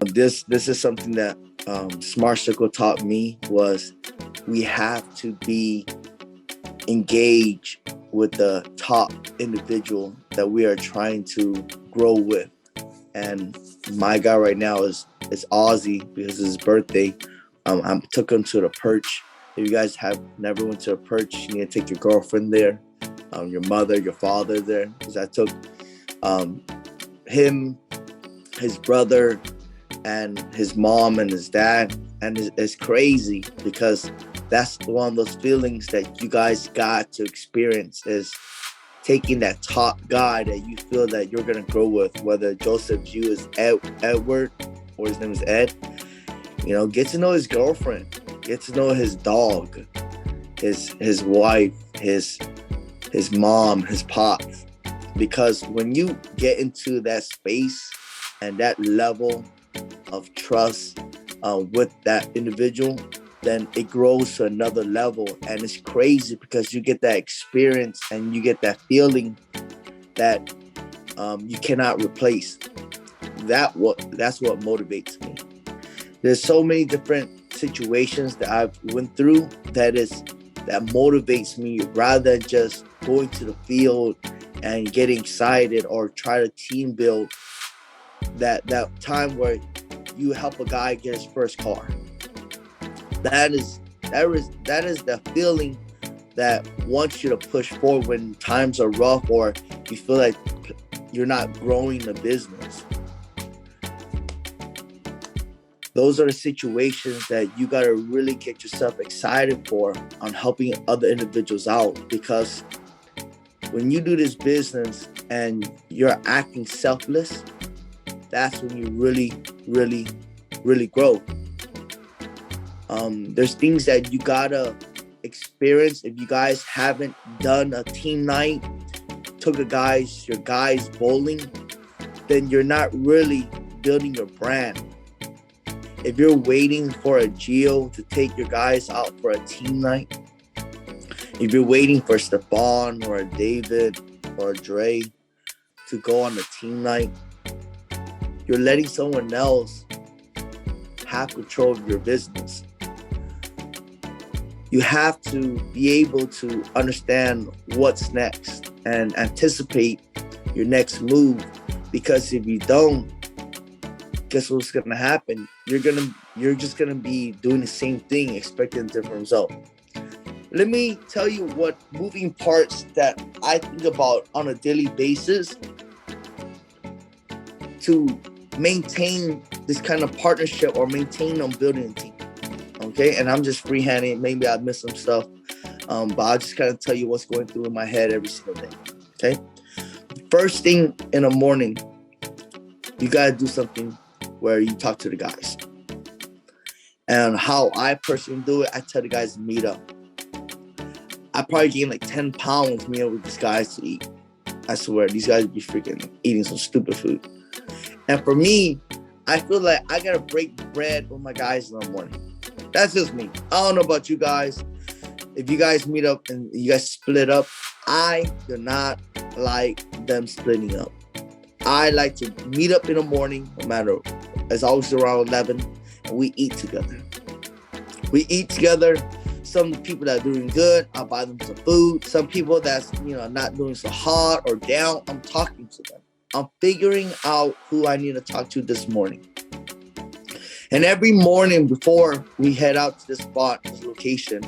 This is something that Smart Circle taught me was we have to be engaged with the top individual that we are trying to grow with. And my guy right now is Ozzy because it's his birthday. I took him to the Perch. If you guys have never went to a Perch, you need to take your girlfriend there, your mother, your father there. Because I took um, him, his brother, and his mom and his dad, and it's crazy because that's one of those feelings that you guys got to experience is taking that top guy that you feel that you're gonna grow with, whether Joseph's you is Edward or his name is Ed. Get to know his girlfriend, get to know his dog, his wife, his mom, his pops. Because when you get into that space and that level of trust with that individual, then it grows to another level. And it's crazy because you get that experience and you get that feeling that you cannot replace. That's what motivates me. There's so many different situations that I've went through that motivates me rather than just going to the field and getting excited or try to team build. That time where you help a guy get his first car. That is the feeling that wants you to push forward when times are rough or you feel like you're not growing the business. Those are the situations that you got to really get yourself excited for on helping other individuals out, because when you do this business and you're acting selfless, that's when you really, really, really grow. There's things that you gotta experience. If you guys haven't done a team night, took your guys bowling, then you're not really building your brand. If you're waiting for a Gio to take your guys out for a team night, if you're waiting for Stephon or a David or a Dre to go on a team night, you're letting someone else have control of your business. You have to be able to understand what's next and anticipate your next move, because if you don't, guess what's gonna happen? You're just gonna be doing the same thing, expecting a different result. Let me tell you what moving parts that I think about on a daily basis to maintain this kind of partnership or maintain on building a team. Okay, and I'm just freehanding. Maybe I missed some stuff, but I'll just kind of tell you what's going through in my head every single day. Okay, first thing in the morning, you gotta do something where you talk to the guys. And how I personally do it, I tell the guys to meet up. I probably gained like 10 pounds meeting up with these guys to eat. I swear, these guys be freaking eating some stupid food. And for me, I feel like I gotta break bread with my guys in the morning. That's just me. I don't know about you guys. If you guys meet up and you guys split up, I do not like them splitting up. I like to meet up in the morning, no matter, it's always around 11, and we eat together. We eat together. Some people that are doing good, I'll buy them some food. Some people that's not doing so hot or down, I'm talking to them. I'm figuring out who I need to talk to this morning. And every morning before we head out to this spot, this location,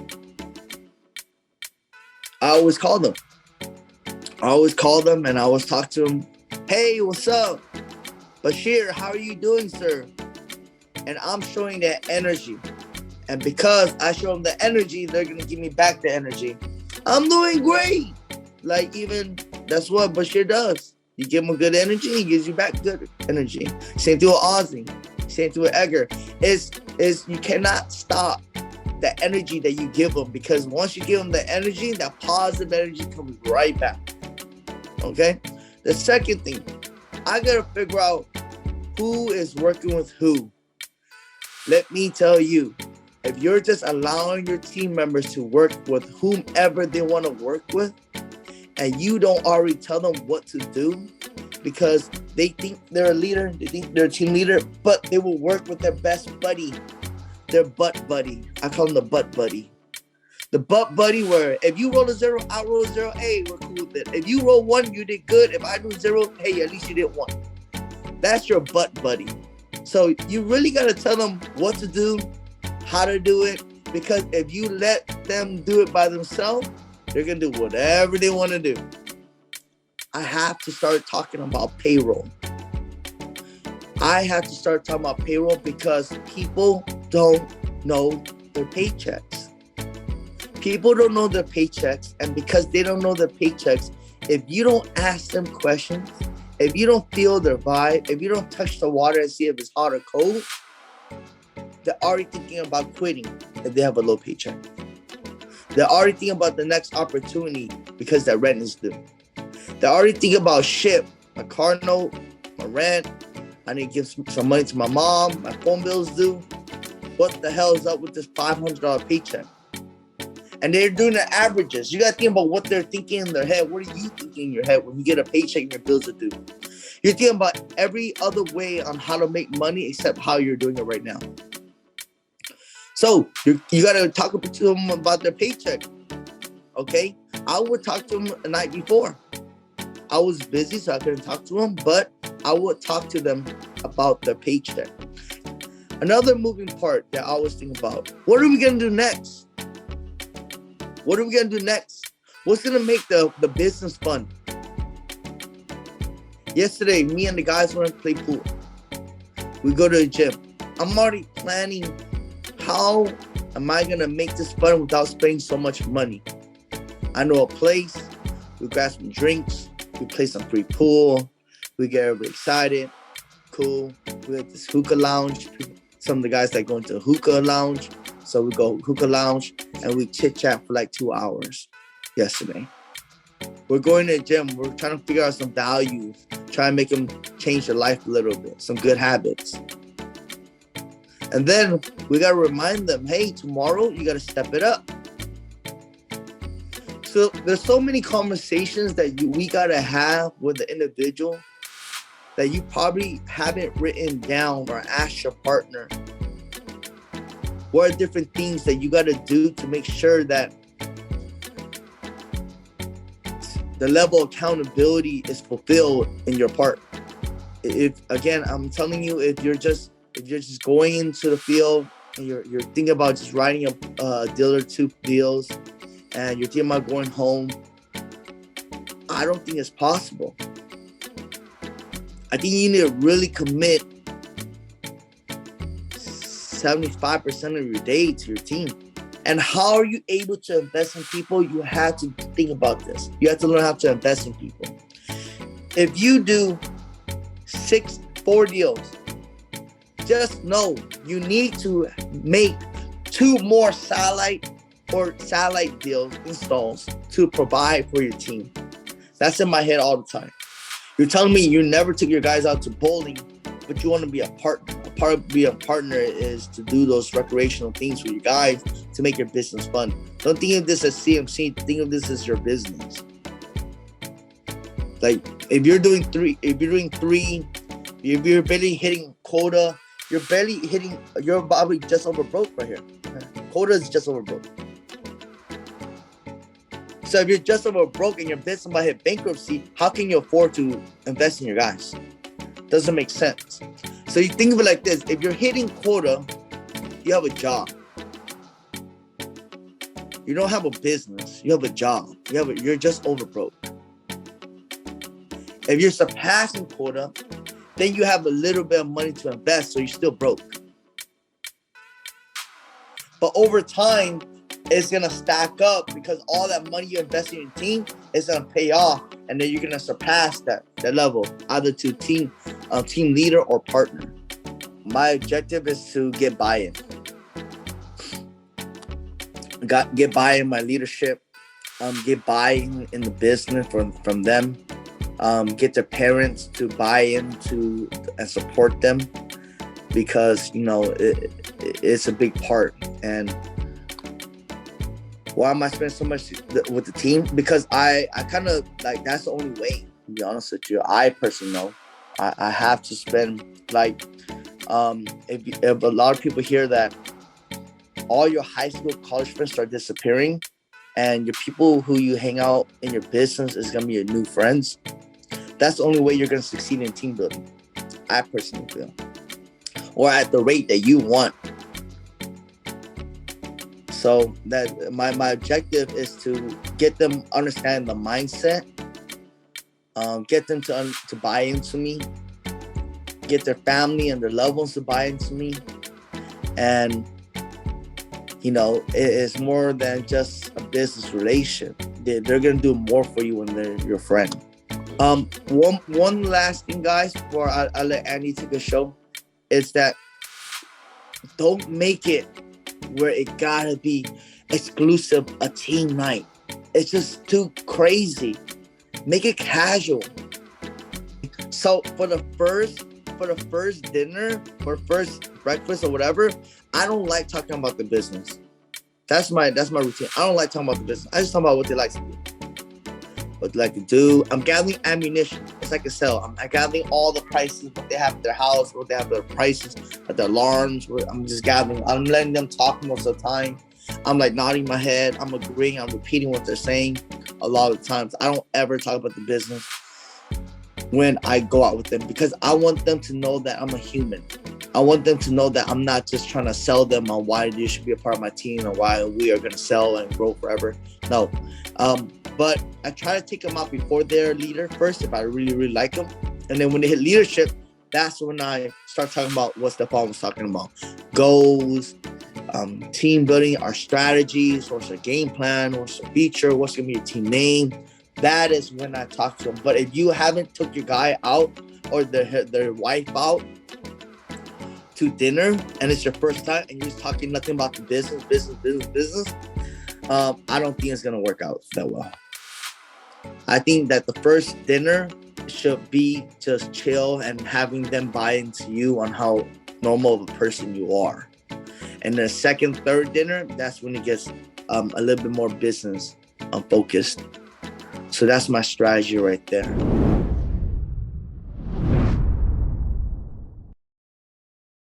I always call them. And I always talk to them. Hey, what's up? Bashir, how are you doing, sir? And I'm showing that energy. And because I show them the energy, they're going to give me back the energy. I'm doing great. Like, even that's what Bashir does. You give him a good energy, he gives you back good energy. Same thing with Ozzy. Same thing with Edgar. Is you cannot stop the energy that you give them, because once you give them the energy, that positive energy comes right back. Okay? The second thing, I got to figure out who is working with who. Let me tell you, if you're just allowing your team members to work with whomever they want to work with, and you don't already tell them what to do, because they think they're a leader, they think they're a team leader, but they will work with their best buddy, their butt buddy. I call him the butt buddy. The butt buddy, where if you roll a 0, I roll a 0, hey, we're cool with it. If you roll 1, you did good. If I do 0, hey, at least you did 1. That's your butt buddy. So you really got to tell them what to do, how to do it, because if you let them do it by themselves, they're going to do whatever they want to do. I have to start talking about payroll. I have to start talking about payroll because people don't know their paychecks. People don't know their paychecks, and because they don't know their paychecks, if you don't ask them questions, if you don't feel their vibe, if you don't touch the water and see if it's hot or cold, they're already thinking about quitting if they have a low paycheck. They're already thinking about the next opportunity because their rent is due. They're already thinking about shit, my car note, my rent, I need to give some money to my mom, my phone bill's due. What the hell is up with this $500 paycheck? And they're doing the averages. You got to think about what they're thinking in their head. What are you thinking in your head when you get a paycheck and your bills are due? You're thinking about every other way on how to make money except how you're doing it right now. So you got to talk to them about their paycheck. Okay? I would talk to them the night before. I was busy, so I couldn't talk to them, but I would talk to them about their paycheck. Another moving part that I always think about, what are we going to do next? What are we going to do next? What's going to make the business fun? Yesterday, me and the guys went to play pool. We go to the gym. I'm already planning, how am I going to make this fun without spending so much money? I know a place. We grab some drinks. We play some free pool. We get everybody excited. Cool. We have this hookah lounge. Some of the guys that go into the hookah lounge. So we go hookah lounge and we chit chat for like 2 hours yesterday. We're going to the gym. We're trying to figure out some values, try and make them change their life a little bit, some good habits. And then we got to remind them, hey, tomorrow you got to step it up. So there's so many conversations that we got to have with the individual that you probably haven't written down or asked your partner. What are different things that you got to do to make sure that the level of accountability is fulfilled in your part? If again, I'm telling you, if you're just going into the field and you're thinking about just writing a deal or 2 deals, and you're thinking about going home, I don't think it's possible. I think you need to really commit 75% of your day to your team. And how are you able to invest in people? You have to think about this. You have to learn how to invest in people. If you do 4 deals, just know you need to make 2 more satellite deals, installs to provide for your team. That's in my head all the time. You're telling me you never took your guys out to bowling, but you want to be a partner. Part of being a partner is to do those recreational things for your guys to make your business fun. Don't think of this as CMC. Think of this as your business. Like if you're barely hitting quota, you're probably just over broke right here. Quota is just over broke. So if you're just over broke and your business might hit bankruptcy, how can you afford to invest in your guys? Doesn't make sense. So you think of it like this. If you're hitting quota, you have a job. You don't have a business. You have a job. You're just over broke. If you're surpassing quota, then you have a little bit of money to invest, so you're still broke. But over time, it's going to stack up because all that money you invest in your team is going to pay off, and then you're going to surpass that level, either to team leader or partner. My objective is to get buy-in. Get buy-in in my leadership, get buy-in in the business from them, get their parents to buy into and support them, because it's a big part. And why am I spending so much with the team? Because I kind of like, that's the only way To be honest with you, I personally know I have to spend like if a lot of people hear that all your high school, college friends start disappearing, and your people who you hang out in your business is gonna be your new friends. That's the only way you're gonna succeed in team building. I personally feel, or at the rate that you want. So that my objective is to get them understand the mindset, get them to buy into me, get their family and their loved ones to buy into me, and it is more than just a business relation. They're gonna do more for you when they're your friend. One last thing, guys, before I let Andy take a show, is that don't make it where it gotta be exclusive a team night. It's just too crazy. Make it casual. So for the first dinner or first breakfast or whatever, I don't like talking about the business. That's my routine. I don't like talking about the business. I just talk about what they like to do. What they like to do. I'm gathering ammunition. It's like a sale. I'm gathering all the prices, what they have at their house, what they have their prices, at their alarms. I'm just gathering. I'm letting them talk most of the time. I'm like nodding my head. I'm agreeing. I'm repeating what they're saying a lot of times. I don't ever talk about the business when I go out with them, because I want them to know that I'm a human. I want them to know that I'm not just trying to sell them on why you should be a part of my team or why we are going to sell and grow forever. No. But I try to take them out before they're a leader first, if I really, really like them. And then when they hit leadership, that's when I start talking about what Stephon was talking about. Goals, team building, our strategies, what's our game plan, what's our feature, what's going to be your team name. That is when I talk to them. But if you haven't took your guy out or their wife out to dinner and it's your first time and you're just talking nothing about the business, I don't think it's going to work out that well. I think that the first dinner should be just chill and having them buy into you on how normal of a person you are. And the second, third dinner, that's when it gets a little bit more business focused. So that's my strategy right there.